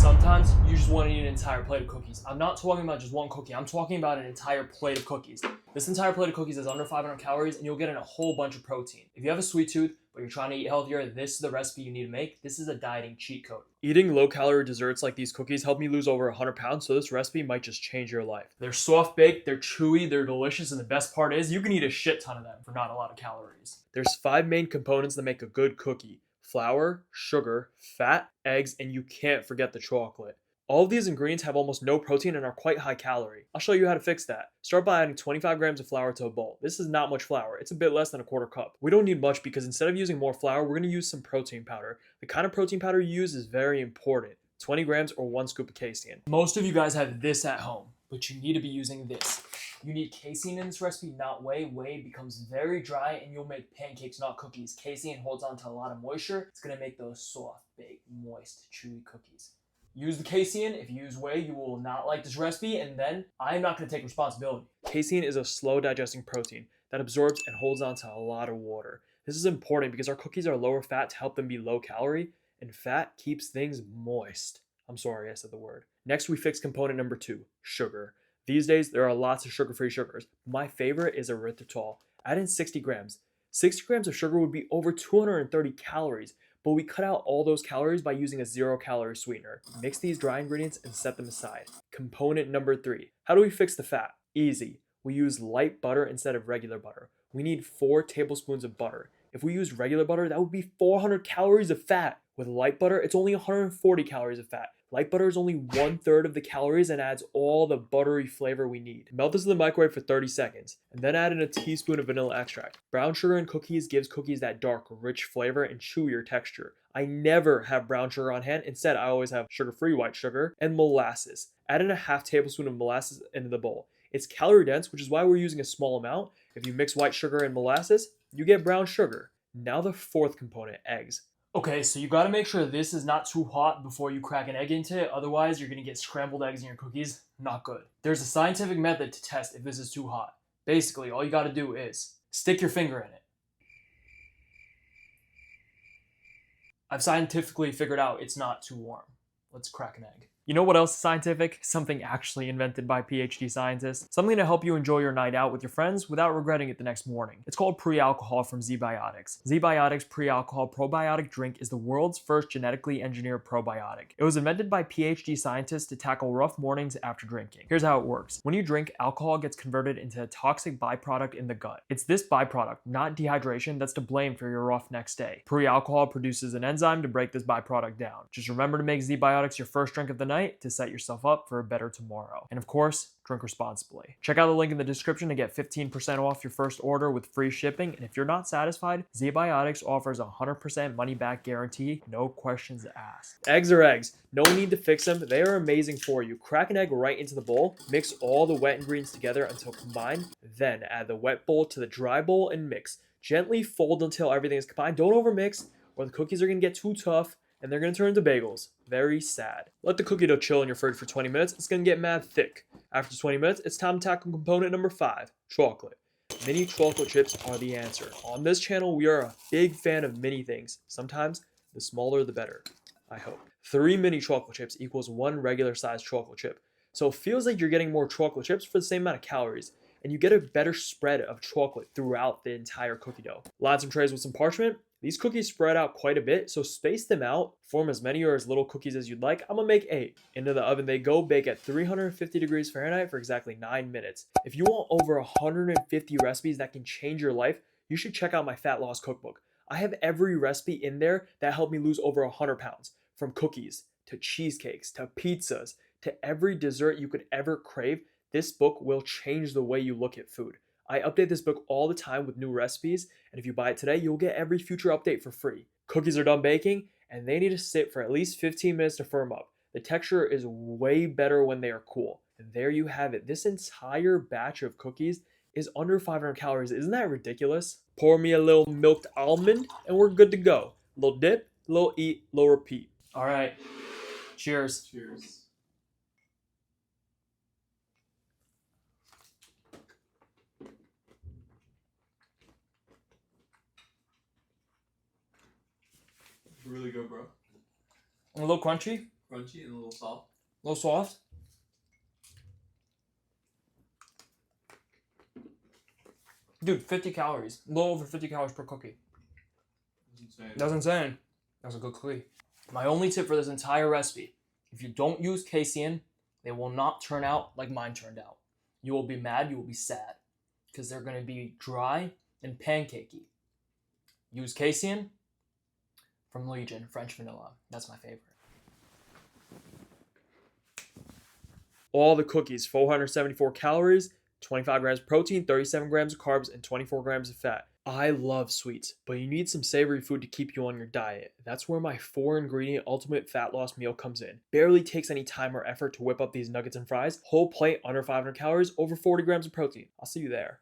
Sometimes you just want to eat an entire plate of cookies. I'm not talking about just one cookie. I'm talking about an entire plate of cookies. This entire plate of cookies is under 500 calories and you'll get in a whole bunch of protein. If you have a sweet tooth, but you're trying to eat healthier, this is the recipe you need to make. This is a dieting cheat code. Eating low-calorie desserts like these cookies helped me lose over 100 pounds, so this recipe might just change your life. They're soft-baked, they're chewy, they're delicious, and the best part is you can eat a shit ton of them for not a lot of calories. There's 5 main components that make a good cookie: flour, sugar, fat, eggs, and you can't forget the chocolate. All of these ingredients have almost no protein and are quite high calorie. I'll show you how to fix that. Start by adding 25 grams of flour to a bowl. This is not much flour. It's a bit less than a quarter cup. We don't need much because instead of using more flour, we're going to use some protein powder. The kind of protein powder you use is very important. 20 grams or 1 scoop of casein. Most of you guys have this at home, but you need to be using this. You need casein in this recipe, not whey. Whey becomes very dry and you'll make pancakes, not cookies. Casein holds on to a lot of moisture. It's going to make those soft, baked, moist, chewy cookies. Use the casein. If you use whey, you will not like this recipe, and then I'm not going to take responsibility. Casein is a slow digesting protein that absorbs and holds on to a lot of water. This is important because our cookies are lower fat to help them be low calorie, and fat keeps things moist. I'm sorry I said the word. Next, we fix component number 2, sugar. These days, there are lots of sugar-free sugars. My favorite is erythritol. Add in 60 grams. 60 grams of sugar would be over 230 calories, but we cut out all those calories by using a 0-calorie sweetener. Mix these dry ingredients and set them aside. Component number 3. How do we fix the fat? Easy. We use light butter instead of regular butter. We need 4 tablespoons of butter. If we used regular butter, that would be 400 calories of fat. With light butter, it's only 140 calories of fat. Light butter is only 1/3 of the calories and adds all the buttery flavor we need. Melt this in the microwave for 30 seconds, and then add in a teaspoon of vanilla extract. Brown sugar in cookies gives cookies that dark, rich flavor and chewier texture. I never have brown sugar on hand. Instead, I always have sugar-free white sugar and molasses. Add in a half tablespoon of molasses into the bowl. It's calorie dense, which is why we're using a small amount. If you mix white sugar and molasses, you get brown sugar. Now the 4th component, eggs. Okay, so you gotta make sure this is not too hot before you crack an egg into it, otherwise you're gonna get scrambled eggs in your cookies. Not good. There's a scientific method to test if this is too hot. Basically, all you gotta do is stick your finger in it. I've scientifically figured out it's not too warm. Let's crack an egg. You know what else is scientific? Something actually invented by PhD scientists. Something to help you enjoy your night out with your friends without regretting it the next morning. It's called pre-alcohol from ZBiotics. ZBiotics pre-alcohol probiotic drink is the world's first genetically engineered probiotic. It was invented by PhD scientists to tackle rough mornings after drinking. Here's how it works. When you drink, alcohol gets converted into a toxic byproduct in the gut. It's this byproduct, not dehydration, that's to blame for your rough next day. Pre-alcohol produces an enzyme to break this byproduct down. Just remember to make ZBiotics your first drink of the night to set yourself up for a better tomorrow. And of course, drink responsibly. Check out the link in the description to get 15% off your first order with free shipping. And if you're not satisfied, ZBiotics offers a 100% money back guarantee, no questions asked. Eggs are eggs. No need to fix them. They are amazing for you. Crack an egg right into the bowl. Mix all the wet ingredients together until combined. Then add the wet bowl to the dry bowl and mix. Gently fold until everything is combined. Don't overmix or the cookies are going to get too tough and they're going to turn into bagels. Very sad. Let the cookie dough chill in your fridge for 20 minutes. It's going to get mad thick. After 20 minutes, it's time to tackle component number 5, chocolate. Mini chocolate chips are the answer. On this channel, we are a big fan of mini things. Sometimes, the smaller the better, I hope. 3 mini chocolate chips equals 1 regular sized chocolate chip. So it feels like you're getting more chocolate chips for the same amount of calories. And you get a better spread of chocolate throughout the entire cookie dough. Line some trays with some parchment. These cookies spread out quite a bit, so space them out. Form as many or as little cookies as you'd like. I'm gonna make 8. Into the oven they go, bake at 350 degrees Fahrenheit for exactly 9 minutes. If you want over 150 recipes that can change your life, you should check out my fat loss cookbook. I have every recipe in there that helped me lose over 100 pounds. From cookies, to cheesecakes, to pizzas, to every dessert you could ever crave. This book will change the way you look at food. I update this book all the time with new recipes, and if you buy it today, you'll get every future update for free. Cookies are done baking, and they need to sit for at least 15 minutes to firm up. The texture is way better when they are cool. And there you have it. This entire batch of cookies is under 500 calories. Isn't that ridiculous? Pour me a little milked almond, and we're good to go. Little dip, little eat, little repeat. All right. Cheers. Cheers. Really good, bro. A little crunchy, Crunchy and a little soft. A little soft. Dude, 50 calories. A little over 50 calories per cookie. That's insane. That's insane. That's a good cookie. My only tip for this entire recipe, if you don't use casein, they will not turn out like mine turned out. You will be mad, you will be sad, because they're going to be dry and pancakey. Use casein from Legion, French vanilla. That's my favorite. All the cookies, 474 calories, 25 grams of protein, 37 grams of carbs, and 24 grams of fat. I love sweets, but you need some savory food to keep you on your diet. That's where my 4-ingredient ultimate fat loss meal comes in. Barely takes any time or effort to whip up these nuggets and fries. Whole plate, under 500 calories, over 40 grams of protein. I'll see you there.